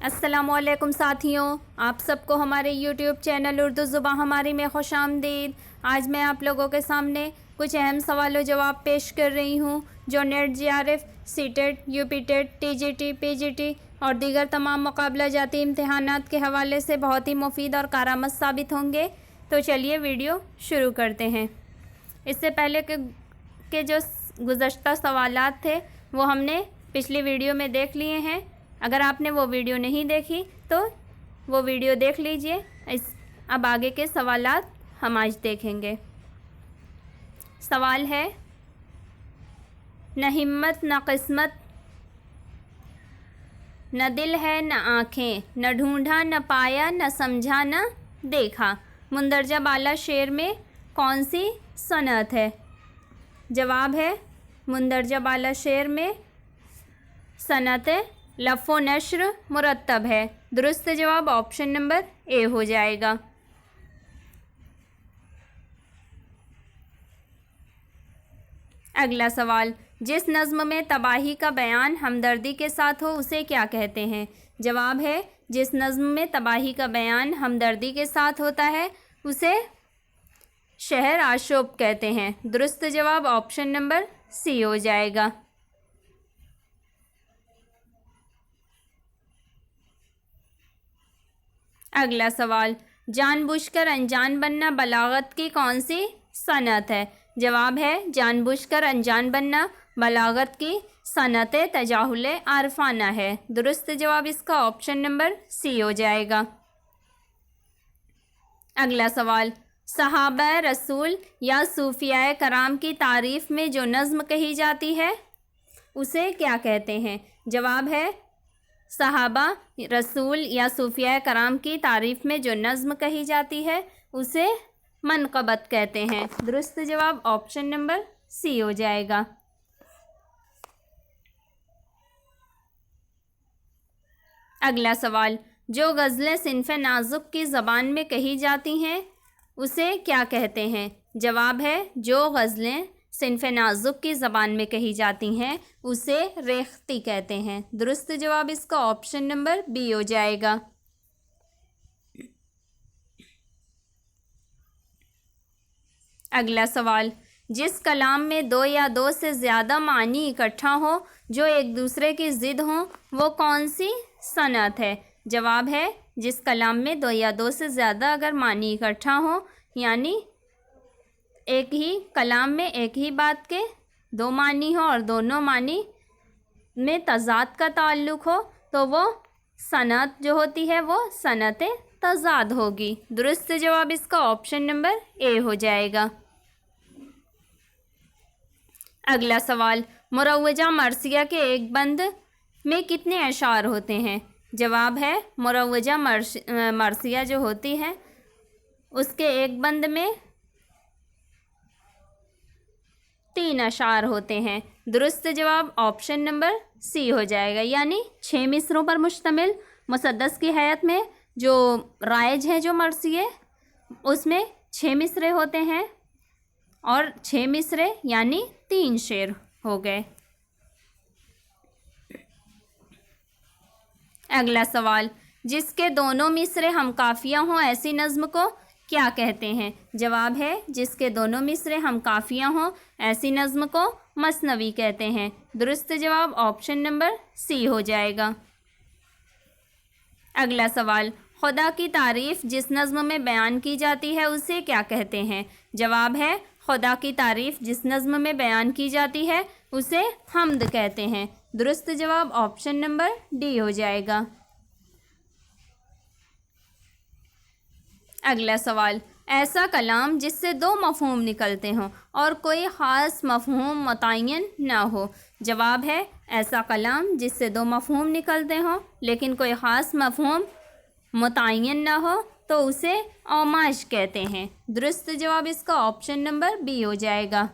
السلام علیکم ساتھیوں، آپ سب کو ہمارے یوٹیوب چینل اردو زبان ہماری میں خوش آمدید۔ آج میں آپ لوگوں کے سامنے کچھ اہم سوال و جواب پیش کر رہی ہوں جو NET J R F, C TET, U P TET, T G T, P G T اور دیگر تمام مقابلہ جاتی امتحانات کے حوالے سے بہت ہی مفید اور کارآمد ثابت ہوں گے۔ تو چلیے ویڈیو شروع کرتے ہیں۔ اس سے پہلے کہ جو گزشتہ سوالات تھے وہ ہم نے پچھلی ویڈیو میں دیکھ لیے ہیں۔ اگر آپ نے وہ ویڈیو نہیں دیکھی تو وہ ویڈیو دیکھ لیجئے۔ اب آگے کے سوالات ہم آج دیکھیں گے۔ سوال ہے، نہ ہمت نہ قسمت، نہ دل ہے نہ آنکھیں، نہ ڈھونڈا نہ پایا، نہ سمجھا نہ دیکھا، مندرجہ بالا شعر میں کون سی صنعت ہے؟ جواب ہے، مندرجہ بالا شعر میں صنعت لف و نشر مرتب ہے۔ درست جواب آپشن نمبر اے ہو جائے گا۔ اگلا سوال، جس نظم میں تباہی کا بیان ہمدردی کے ساتھ ہو اسے کیا کہتے ہیں؟ جواب ہے، جس نظم میں تباہی کا بیان ہمدردی کے ساتھ ہوتا ہے اسے شعر آشوب کہتے ہیں۔ درست جواب آپشن نمبر سی ہو جائے گا۔ اگلا سوال، جان بوجھ کر انجان بننا بلاغت کی کون سی صنعت ہے؟ جواب ہے، جان بوجھ کر انجان بننا بلاغت کی صنعت تجاہل عارفانہ ہے۔ درست جواب اس کا آپشن نمبر سی ہو جائے گا۔ اگلا سوال، صحابہ رسول یا صوفیاء کرام کی تعریف میں جو نظم کہی جاتی ہے اسے کیا کہتے ہیں؟ جواب ہے، صحابہ رسول یا صوفیاء کرام کی تعریف میں جو نظم کہی جاتی ہے اسے منقبت کہتے ہیں۔ درست جواب آپشن نمبر سی ہو جائے گا۔ اگلا سوال، جو غزلیں صنف نازک کی زبان میں کہی جاتی ہیں اسے کیا کہتے ہیں؟ جواب ہے، جو غزلیں صنف نازک کی زبان میں کہی جاتی ہیں اسے ریختی کہتے ہیں۔ درست جواب اس کا آپشن نمبر بی ہو جائے گا۔ اگلا سوال، جس کلام میں دو یا دو سے زیادہ معنی اکٹھا ہو جو ایک دوسرے کی ضد ہوں وہ کون سی صنعت ہے؟ جواب ہے، جس کلام میں دو یا دو سے زیادہ اگر معنی اکٹھا ہوں یعنی ایک ہی کلام میں ایک ہی بات کے دو معنی ہو اور دونوں معنی میں تضاد کا تعلق ہو تو وہ صنعت جو ہوتی ہے وہ صنعت تضاد ہوگی۔ درست جواب اس کا آپشن نمبر اے ہو جائے گا۔ اگلا سوال، مروجہ مرثیہ کے ایک بند میں کتنے اشعار ہوتے ہیں؟ جواب ہے، مروجہ مرثیہ جو ہوتی ہے اس کے ایک بند میں 3 اشعار ہوتے ہیں۔ درست جواب آپشن نمبر سی ہو جائے گا، یعنی 6 مصروں پر مشتمل مسدس کی حیت میں جو رائج ہے جو مرثیے اس میں 6 مصرے ہوتے ہیں اور 6 مصرے یعنی 3 شعر ہو گئے۔ اگلا سوال، جس کے دونوں مصرے ہم قافیہ ہوں ایسی نظم کو کیا کہتے ہیں؟ جواب ہے، جس کے دونوں مصرے ہم قافیہ ہوں ایسی نظم کو مثنوی کہتے ہیں۔ درست جواب آپشن نمبر سی ہو جائے گا۔ اگلا سوال، خدا کی تعریف جس نظم میں بیان کی جاتی ہے اسے کیا کہتے ہیں؟ جواب ہے، خدا کی تعریف جس نظم میں بیان کی جاتی ہے اسے حمد کہتے ہیں۔ درست جواب آپشن نمبر ڈی ہو جائے گا۔ اگلا سوال، ایسا کلام جس سے 2 مفہوم نکلتے ہوں اور کوئی خاص مفہوم متعین نہ ہو۔ جواب ہے، ایسا کلام جس سے 2 مفہوم نکلتے ہوں لیکن کوئی خاص مفہوم متعین نہ ہو تو اسے اوماج کہتے ہیں۔ درست جواب اس کا آپشن نمبر بی ہو جائے گا۔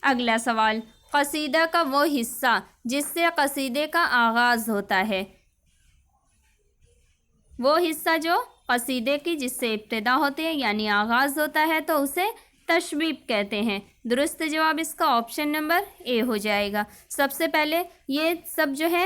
اگلا سوال، قصیدہ کا وہ حصہ جس سے قصیدے کا آغاز ہوتا ہے۔ وہ حصہ جو قصیدے کی جس سے ابتدا ہوتی ہے یعنی آغاز ہوتا ہے تو اسے تشبیب کہتے ہیں۔ درست جواب اس کا آپشن نمبر اے ہو جائے گا۔ سب سے پہلے یہ سب جو ہے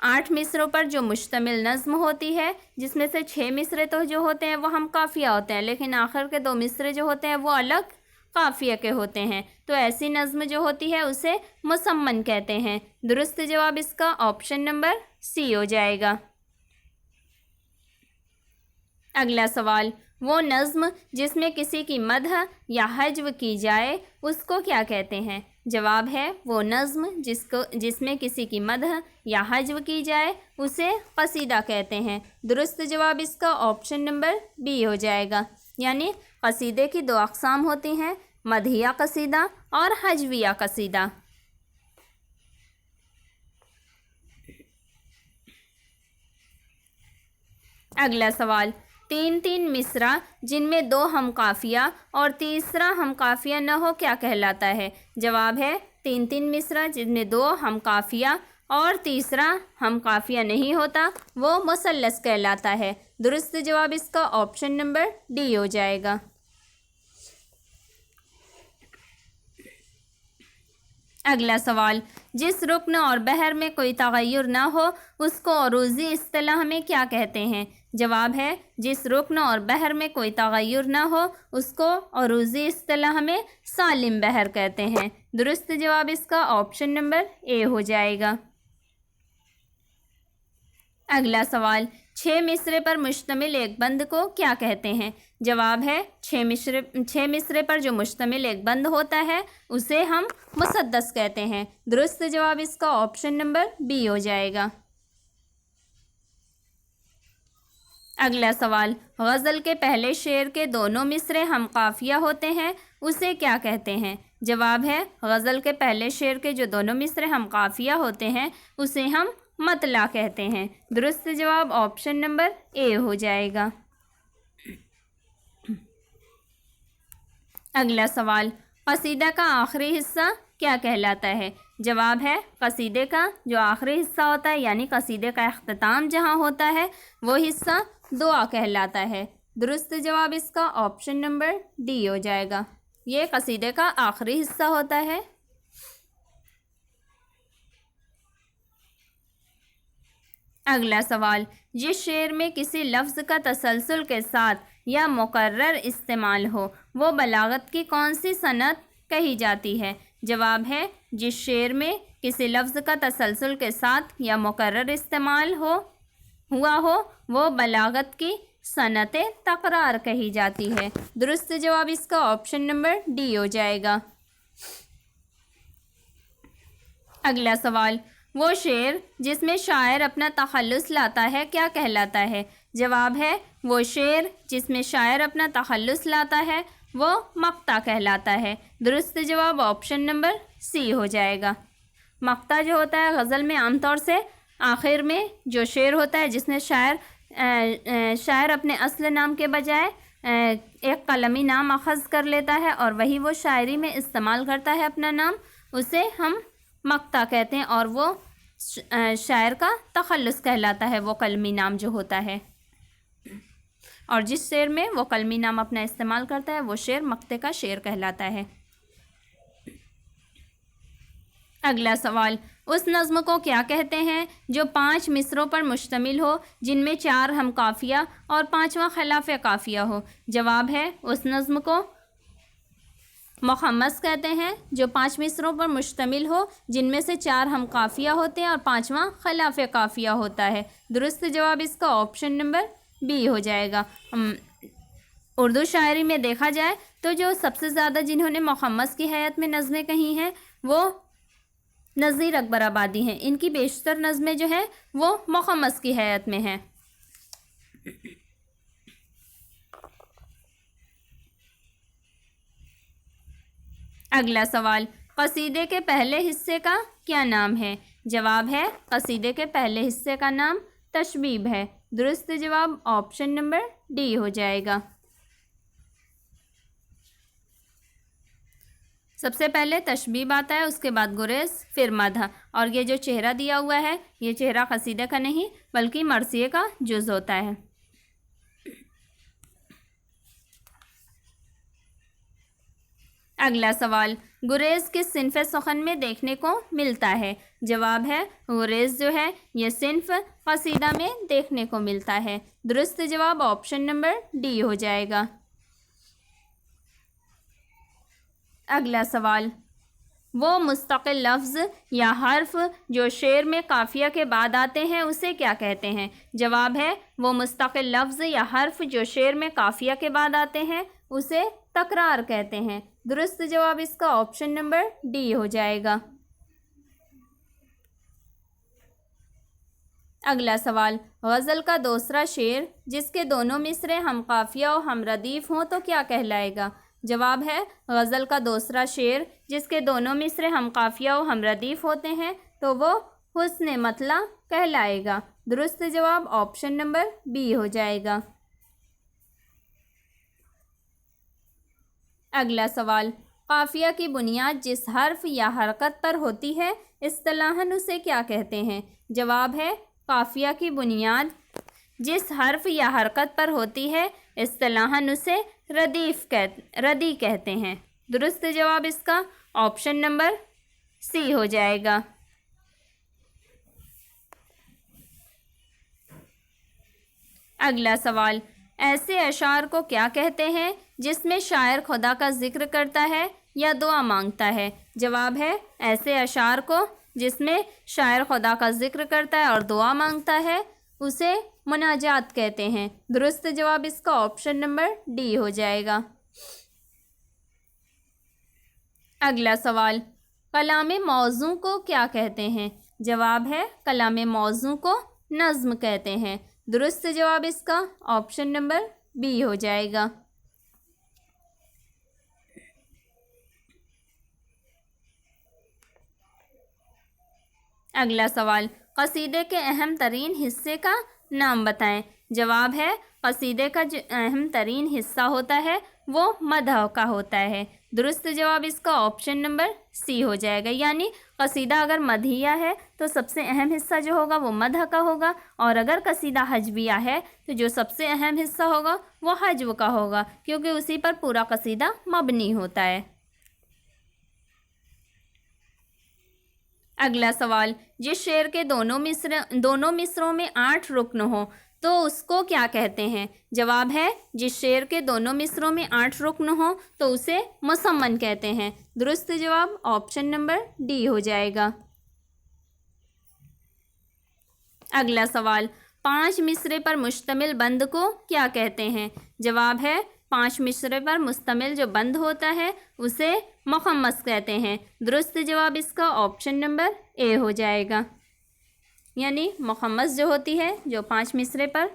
8 مصروں پر جو مشتمل نظم ہوتی ہے، جس میں سے 6 مصرے تو جو ہوتے ہیں وہ ہم قافیہ ہوتے ہیں، لیکن آخر کے 2 مصرے جو ہوتے ہیں وہ الگ قافیہ کے ہوتے ہیں، تو ایسی نظم جو ہوتی ہے اسے مسمن کہتے ہیں۔ درست جواب اس کا آپشن نمبر سی ہو جائے گا۔ اگلا سوال، وہ نظم جس میں کسی کی مدح یا حجو کی جائے اس کو کیا کہتے ہیں؟ جواب ہے وہ نظم جس میں کسی کی مدح یا حجو کی جائے اسے قصیدہ کہتے ہیں۔ درست جواب اس کا آپشن نمبر بی ہو جائے گا۔ یعنی قصیدے کی 2 اقسام ہوتی ہیں، مدحیہ قصیدہ اور حجویہ قصیدہ۔ اگلا سوال، 3 مصرع جن میں 2 ہم قافیہ اور تیسرا ہم قافیہ نہ ہو کیا کہلاتا ہے؟ جواب ہے 3 مصرع جن میں 2 ہم قافیہ اور تیسرا ہم قافیہ نہیں ہوتا وہ مثلث کہلاتا ہے۔ درست جواب اس کا آپشن نمبر ڈی ہو جائے گا۔ اگلا سوال، جس رکن اور بحر میں کوئی تغیر نہ ہو اس کو عروضی اصطلاح میں کیا کہتے ہیں؟ جواب ہے جس رکن اور بحر میں کوئی تغیر نہ ہو اس کو عروضی اصطلاح میں سالم بحر کہتے ہیں۔ درست جواب اس کا آپشن نمبر اے ہو جائے گا۔ اگلا سوال، 6 مصرے پر مشتمل ایک بند کو کیا کہتے ہیں؟ جواب ہے 6 مصرے پر جو مشتمل ایک بند ہوتا ہے اسے ہم مسدس کہتے ہیں۔ درست جواب اس کا آپشن نمبر بی ہو جائے گا۔ اگلا سوال، غزل کے پہلے شعر کے دونوں مصرے ہم قافیہ ہوتے ہیں اسے کیا کہتے ہیں؟ جواب ہے غزل کے پہلے شعر کے جو دونوں مصرے ہم قافیہ ہوتے ہیں اسے ہم مطلع کہتے ہیں۔ درست جواب آپشن نمبر اے ہو جائے گا۔ اگلا سوال، قصیدہ کا آخری حصہ کیا کہلاتا ہے؟ جواب ہے قصیدے کا جو آخری حصہ ہوتا ہے یعنی قصیدے کا اختتام جہاں ہوتا ہے وہ حصہ دعا کہلاتا ہے۔ درست جواب اس کا آپشن نمبر ڈی ہو جائے گا۔ یہ قصیدے کا آخری حصہ ہوتا ہے۔ اگلا سوال، جس شعر میں کسی لفظ کا تسلسل کے ساتھ یا مقرر استعمال ہو وہ بلاغت کی کون سی صنعت کہی جاتی ہے؟ جواب ہے جس شعر میں کسی لفظ کا تسلسل کے ساتھ یا مقرر استعمال ہوا ہو وہ بلاغت کی صنعت تکرار کہی جاتی ہے۔ درست جواب اس کا آپشن نمبر ڈی ہو جائے گا۔ اگلا سوال، وہ شعر جس میں شاعر اپنا تخلص لاتا ہے کیا کہلاتا ہے؟ جواب ہے وہ شعر جس میں شاعر اپنا تخلص لاتا ہے وہ مقطع کہلاتا ہے۔ درست جواب آپشن نمبر سی ہو جائے گا۔ مقطع جو ہوتا ہے غزل میں عام طور سے آخر میں جو شعر ہوتا ہے جس میں شاعر اپنے اصل نام کے بجائے ایک قلمی نام اخذ کر لیتا ہے اور وہی وہ شاعری میں استعمال کرتا ہے اپنا نام، اسے ہم مقطع کہتے ہیں اور وہ شاعر کا تخلص کہلاتا ہے وہ قلمی نام جو ہوتا ہے، اور جس شعر میں وہ قلمی نام اپنا استعمال کرتا ہے وہ شعر مقطع کا شعر کہلاتا ہے۔ اگلا سوال، اس نظم کو کیا کہتے ہیں جو 5 مصروں پر مشتمل ہو جن میں 4 ہم قافیہ اور 5واں خلاف قافیہ ہو؟ جواب ہے اس نظم کو مخمس کہتے ہیں جو 5 مصروں پر مشتمل ہو جن میں سے 4 ہم قافیہ ہوتے ہیں اور 5واں خلاف قافیہ ہوتا ہے۔ درست جواب اس کا آپشن نمبر بی ہو جائے گا۔ اردو شاعری میں دیکھا جائے تو جو سب سے زیادہ جنہوں نے مخمس کی حیت میں نظمیں کہی ہیں وہ نذیر اکبر آبادی ہیں، ان کی بیشتر نظمیں جو ہیں وہ مخمس کی حیت میں ہیں۔ اگلا سوال، قصیدے کے پہلے حصے کا کیا نام ہے؟ جواب ہے قصیدے کے پہلے حصے کا نام تشبیب ہے۔ درست جواب آپشن نمبر ڈی ہو جائے گا۔ سب سے پہلے تشبیب آتا ہے، اس کے بعد گریز، پھر مدح، اور یہ جو چہرہ دیا ہوا ہے یہ چہرہ قصیدے کا نہیں بلکہ مرثیے کا جز ہوتا ہے۔ اگلا سوال، گریز کس صنف سخن میں دیکھنے کو ملتا ہے؟ جواب ہے غریز جو ہے یہ صنف قصیدہ میں دیکھنے کو ملتا ہے۔ درست جواب آپشن نمبر ڈی ہو جائے گا۔ اگلا سوال، وہ مستقل لفظ یا حرف جو شعر میں قافیہ کے بعد آتے ہیں اسے کیا کہتے ہیں؟ جواب ہے وہ مستقل لفظ یا حرف جو شعر میں قافیہ کے بعد آتے ہیں اسے تکرار کہتے ہیں۔ درست جواب اس کا آپشن نمبر ڈی ہو جائے گا۔ اگلا سوال، غزل کا دوسرا شعر جس کے دونوں مصرے ہم قافیہ و ہم ردیف ہوں تو کیا کہلائے گا؟ جواب ہے غزل کا دوسرا شعر جس کے دونوں مصرے ہم قافیہ و ہم ردیف ہوتے ہیں تو وہ حسن مطلع کہلائے گا۔ درست جواب آپشن نمبر بی ہو جائے گا۔ اگلا سوال، قافیہ کی بنیاد جس حرف یا حرکت پر ہوتی ہے اصطلاحاً اسے کیا کہتے ہیں؟ جواب ہے قافیہ کی بنیاد جس حرف یا حرکت پر ہوتی ہے اصطلاحاً اسے ردی کہتے ہیں۔ درست جواب اس کا آپشن نمبر سی ہو جائے گا۔ اگلا سوال، ایسے اشعار کو کیا کہتے ہیں جس میں شاعر خدا کا ذکر کرتا ہے یا دعا مانگتا ہے؟ جواب ہے ایسے اشعار کو جس میں شاعر خدا کا ذکر کرتا ہے اور دعا مانگتا ہے اسے مناجات کہتے ہیں۔ درست جواب اس کا آپشن نمبر ڈی ہو جائے گا۔ اگلا سوال، کلام موزوں کو کیا کہتے ہیں؟ جواب ہے کلام موزوں کو نظم کہتے ہیں۔ درست جواب اس کا آپشن نمبر بی ہو جائے گا۔ اگلا سوال، قصیدے کے اہم ترین حصے کا نام بتائیں۔ جواب ہے قصیدے کا جو اہم ترین حصہ ہوتا ہے وہ مدح کا ہوتا ہے۔ درست جواب اس کا آپشن نمبر سی ہو جائے گا، یعنی قصیدہ اگر مدحیہ ہے تو سب سے اہم حصہ جو ہوگا وہ مدح کا ہوگا، اور اگر قصیدہ حجویہ ہے تو جو سب سے اہم حصہ ہوگا وہ حجو کا ہوگا، کیونکہ اسی پر پورا قصیدہ مبنی ہوتا ہے۔ اگلا سوال، جس شعر کے دونوں مصروں میں 8 رکن ہوں تو اس کو کیا کہتے ہیں؟ جواب ہے جس شعر کے دونوں مصروں میں 8 رکن ہوں تو اسے مسمن کہتے ہیں۔ درست جواب آپشن نمبر ڈی ہو جائے گا۔ اگلا سوال، 5 مصرے پر مشتمل بند کو کیا کہتے ہیں؟ جواب ہے 5 مصرے پر مشتمل جو بند ہوتا ہے اسے مخمس کہتے ہیں۔ درست جواب اس کا آپشن نمبر اے ہو جائے گا، یعنی مخمس جو ہوتی ہے جو 5 مصرے پر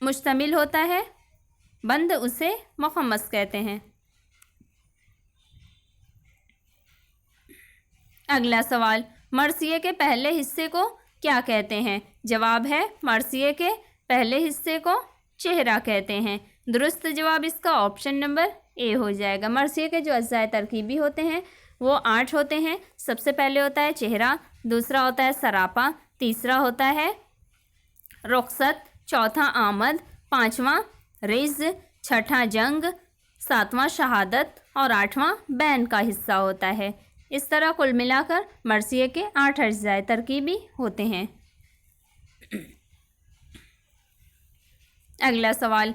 مشتمل ہوتا ہے بند اسے مخمس کہتے ہیں۔ اگلا سوال، مرثیے کے پہلے حصے کو کیا کہتے ہیں؟ جواب ہے مرثیے کے پہلے حصے کو چہرہ کہتے ہیں۔ درست جواب اس کا آپشن نمبر اے ہو جائے گا۔ مرثیے کے جو اجزاء ترکیبی ہوتے ہیں وہ 8 ہوتے ہیں۔ سب سے پہلے ہوتا ہے چہرہ، دوسرا ہوتا ہے سراپا، تیسرا ہوتا ہے رخصت، چوتھا آمد، پانچواں رز، چھٹا جنگ، ساتواں شہادت اور 8واں بین کا حصہ ہوتا ہے۔ اس طرح کل ملا کر مرثیے کے 8 اجزاء ترکیبی ہوتے ہیں۔ اگلا سوال،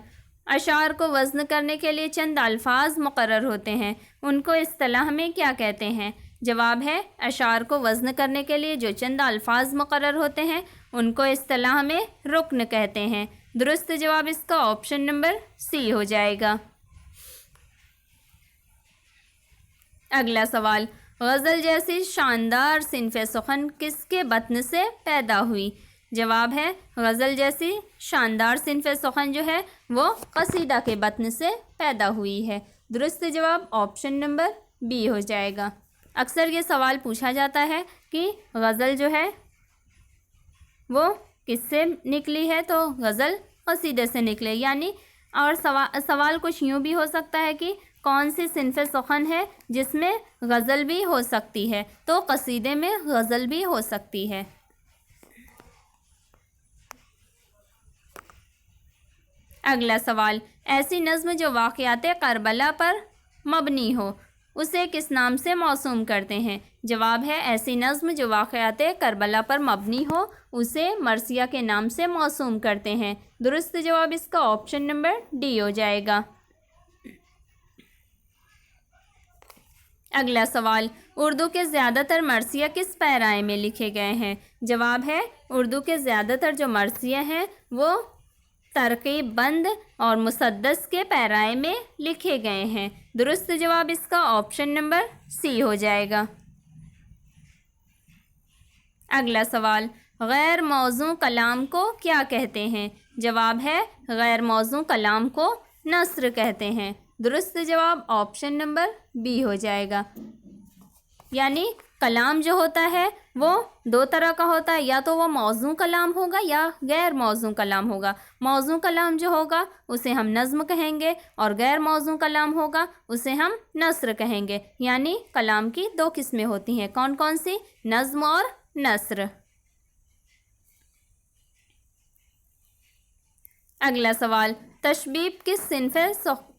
اشعار کو وزن کرنے کے لیے چند الفاظ مقرر ہوتے ہیں، ان کو اصطلاح میں کیا کہتے ہیں؟ جواب ہے اشعار کو وزن کرنے کے لیے جو چند الفاظ مقرر ہوتے ہیں ان کو اصطلاح میں رکن کہتے ہیں۔ درست جواب اس کا آپشن نمبر سی ہو جائے گا۔ اگلا سوال، غزل جیسی شاندار صنف سخن کس کے بطن سے پیدا ہوئی؟ جواب ہے غزل جیسی شاندار صنف سخن جو ہے وہ قصیدہ کے بطن سے پیدا ہوئی ہے۔ درست جواب آپشن نمبر بی ہو جائے گا۔ اکثر یہ سوال پوچھا جاتا ہے کہ غزل جو ہے وہ کس سے نکلی ہے، تو غزل قصیدے سے نکلے، یعنی اور سوال کچھ یوں بھی ہو سکتا ہے کہ کون سی صنف سخن ہے جس میں غزل بھی ہو سکتی ہے، تو قصیدے میں غزل بھی ہو سکتی ہے۔ اگلا سوال، ایسی نظم جو واقعات کربلا پر مبنی ہو اسے کس نام سے موسوم کرتے ہیں؟ جواب ہے ایسی نظم جو واقعات کربلا پر مبنی ہو اسے مرثیہ کے نام سے موسوم کرتے ہیں۔ درست جواب اس کا آپشن نمبر ڈی ہو جائے گا۔ اگلا سوال، اردو کے زیادہ تر مرثیہ کس پیرائے میں لکھے گئے ہیں؟ جواب ہے اردو کے زیادہ تر جو مرثیہ ہیں وہ ترکیب بند اور مسدس کے پیرائے میں لکھے گئے ہیں۔ درست جواب اس کا آپشن نمبر سی ہو جائے گا۔ اگلا سوال، غیر موزوں کلام کو کیا کہتے ہیں؟ جواب ہے غیر موزوں کلام کو نثر کہتے ہیں۔ درست جواب آپشن نمبر بی ہو جائے گا۔ یعنی کلام جو ہوتا ہے وہ دو طرح کا ہوتا ہے، یا تو وہ موزوں کلام ہوگا یا غیر موزوں کلام ہوگا۔ موزوں کلام جو ہوگا اسے ہم نظم کہیں گے اور غیر موزوں کلام ہوگا اسے ہم نثر کہیں گے۔ یعنی کلام کی دو قسمیں ہوتی ہیں، کون کون سی؟ نظم اور نثر۔ اگلا سوال، تشبیب کس صنف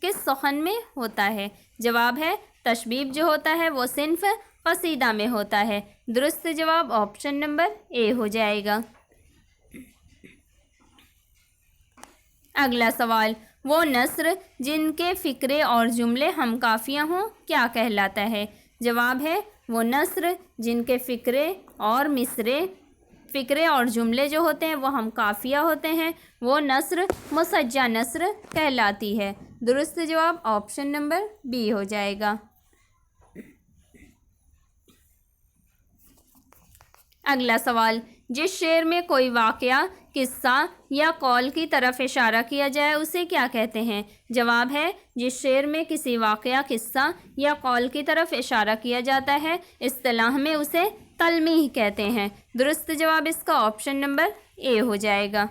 کس سخن میں ہوتا ہے؟ جواب ہے تشبیب جو ہوتا ہے وہ صنف قصیدہ میں ہوتا ہے۔ درست جواب آپشن نمبر اے ہو جائے گا۔ اگلا سوال، وہ نثر جن کے فقرے اور جملے ہم قافیہ ہوں کیا کہلاتا ہے؟ جواب ہے وہ نثر جن کے فقرے اور جملے جو ہوتے ہیں وہ ہم قافیہ ہوتے ہیں وہ نثر مسجع نثر کہلاتی ہے۔ درست جواب آپشن نمبر بی ہو جائے گا۔ اگلا سوال، جس شعر میں کوئی واقعہ، قصہ یا قول کی طرف اشارہ کیا جائے اسے کیا کہتے ہیں؟ جواب ہے جس شعر میں کسی واقعہ، قصہ یا قول کی طرف اشارہ کیا جاتا ہے اصطلاح میں اسے تلمیح کہتے ہیں۔ درست جواب اس کا آپشن نمبر اے ہو جائے گا۔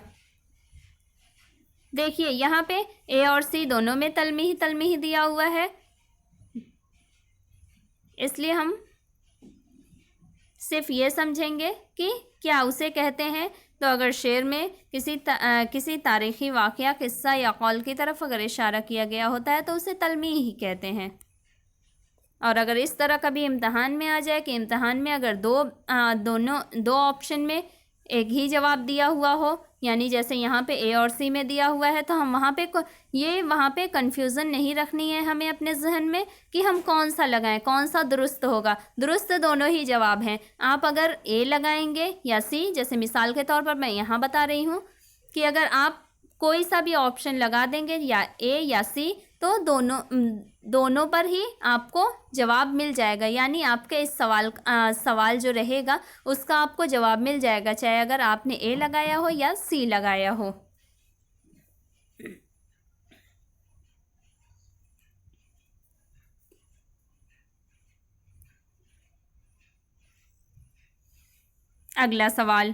دیکھیے یہاں پہ اے اور سی دونوں میں تلمیح دیا ہوا ہے، اس لیے ہم صرف یہ سمجھیں گے کہ کیا اسے کہتے ہیں۔ تو اگر شعر میں کسی تاریخی واقعہ، قصہ یا قول کی طرف اگر اشارہ کیا گیا ہوتا ہے تو اسے تلمیح ہی کہتے ہیں۔ اور اگر اس طرح کبھی امتحان میں آ جائے کہ امتحان میں اگر دو آپشن میں ایک ہی جواب دیا ہوا ہو، یعنی جیسے یہاں پہ اے اور سی میں دیا ہوا ہے، تو ہم وہاں پہ کنفیوژن نہیں رکھنی ہے ہمیں اپنے ذہن میں کہ ہم کون سا لگائیں، کون سا درست ہوگا۔ درست دونوں ہی جواب ہیں۔ آپ اگر اے لگائیں گے یا سی، جیسے مثال کے طور پر میں یہاں بتا رہی ہوں کہ اگر آپ کوئی سا بھی آپشن لگا دیں گے یا اے یا سی تو دونوں پر ہی آپ کو جواب مل جائے گا، یعنی آپ کے اس سوال جو رہے گا اس کا آپ کو جواب مل جائے گا، چاہے اگر آپ نے اے لگایا ہو یا سی لگایا ہو۔ اگلا سوال،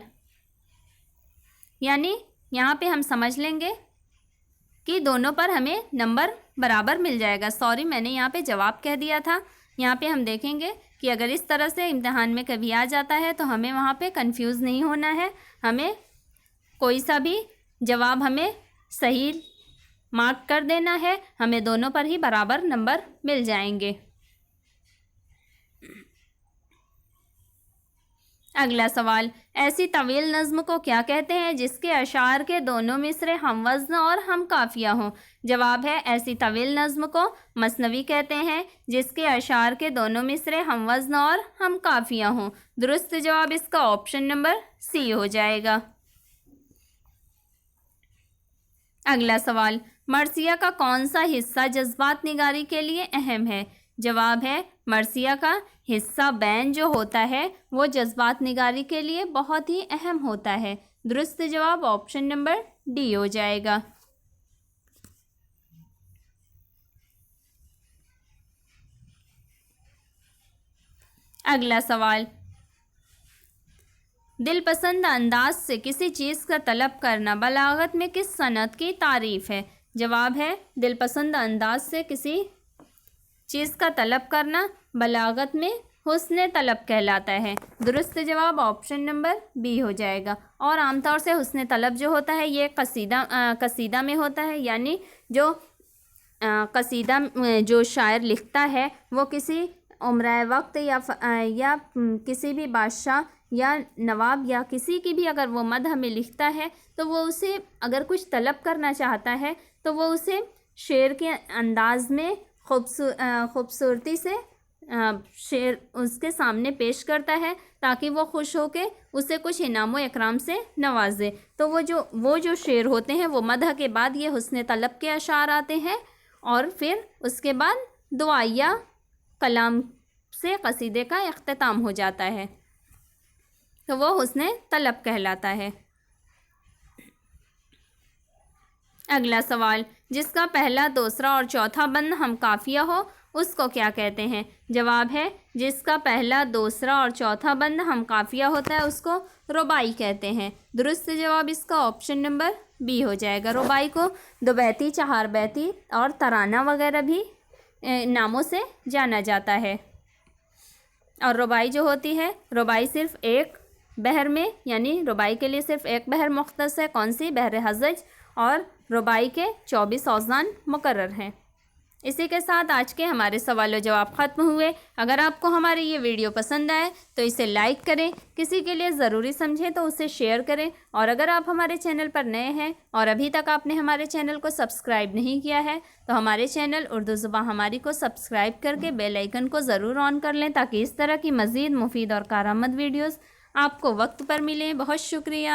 یعنی یہاں پہ ہم سمجھ لیں گے کہ دونوں پر ہمیں نمبر برابر مل جائے گا۔ سوری، میں نے یہاں پہ جواب کہہ دیا تھا۔ یہاں پہ ہم دیکھیں گے کہ اگر اس طرح سے امتحان میں کبھی آ جاتا ہے تو ہمیں وہاں پہ کنفیوز نہیں ہونا ہے، ہمیں کوئی سا بھی جواب ہمیں صحیح مارک کر دینا ہے، ہمیں دونوں پر ہی برابر نمبر مل جائیں گے۔ اگلا سوال، ایسی طویل نظم کو کیا کہتے ہیں جس کے اشعار کے دونوں مصرے ہم وزن اور ہم قافیہ ہوں؟ جواب ہے ایسی طویل نظم کو مثنوی کہتے ہیں جس کے اشعار کے دونوں مصرے ہم وزن اور ہم قافیہ ہوں۔ درست جواب اس کا آپشن نمبر سی ہو جائے گا۔ اگلا سوال، مرثیہ کا کون سا حصہ جذبات نگاری کے لیے اہم ہے؟ جواب ہے مرثیہ کا حصہ بین جو ہوتا ہے وہ جذبات نگاری کے لیے بہت ہی اہم ہوتا ہے۔ درست جواب آپشن نمبر ڈی ہو جائے گا۔ اگلا سوال، دل پسند انداز سے کسی چیز کا طلب کرنا بلاغت میں کس صنعت کی تعریف ہے؟ جواب ہے دل پسند انداز سے کسی چیز کا طلب کرنا بلاغت میں حسن طلب کہلاتا ہے۔ درست جواب آپشن نمبر بی ہو جائے گا۔ اور عام طور سے حسن طلب جو ہوتا ہے یہ قصیدہ میں ہوتا ہے، یعنی جو قصیدہ جو شاعر لکھتا ہے وہ کسی عمرہ وقت یا کسی بھی بادشاہ یا نواب یا کسی کی بھی اگر وہ مدح میں لکھتا ہے تو وہ اسے اگر کچھ طلب کرنا چاہتا ہے تو وہ اسے شعر کے انداز میں خوبصورتی سے شعر اس کے سامنے پیش کرتا ہے تاکہ وہ خوش ہو کے اسے کچھ انعام و اکرام سے نوازے۔ تو وہ جو شعر ہوتے ہیں وہ مدح کے بعد یہ حسن طلب کے اشعار آتے ہیں، اور پھر اس کے بعد دعائیہ کلام سے قصیدے کا اختتام ہو جاتا ہے، تو وہ حسن طلب کہلاتا ہے۔ اگلا سوال، جس کا پہلا، دوسرا اور چوتھا بند ہم قافیہ ہو اس کو کیا کہتے ہیں؟ جواب ہے جس کا پہلا، دوسرا اور چوتھا بند ہم قافیہ ہوتا ہے اس کو رباعی کہتے ہیں۔ درست جواب اس کا آپشن نمبر بی ہو جائے گا۔ رباعی کو دو بیتی، چہار بیتی اور ترانہ وغیرہ بھی ناموں سے جانا جاتا ہے۔ اور رباعی جو ہوتی ہے، رباعی صرف ایک بحر میں، یعنی رباعی کے لیے صرف ایک بحر مختص ہے، کون سی؟ بحر حجج، اور رباعی کے 24 اوزان مقرر ہیں۔ اسی کے ساتھ آج کے ہمارے سوال و جواب ختم ہوئے۔ اگر آپ کو ہماری یہ ویڈیو پسند آئے تو اسے لائک کریں، کسی کے لیے ضروری سمجھیں تو اسے شیئر کریں، اور اگر آپ ہمارے چینل پر نئے ہیں اور ابھی تک آپ نے ہمارے چینل کو سبسکرائب نہیں کیا ہے تو ہمارے چینل اردو زبان ہماری کو سبسکرائب کر کے بیل آئیکن کو ضرور آن کر لیں تاکہ اس طرح کی مزید مفید اور کارآمد ویڈیوز آپ کو وقت پر ملیں۔ بہت شکریہ۔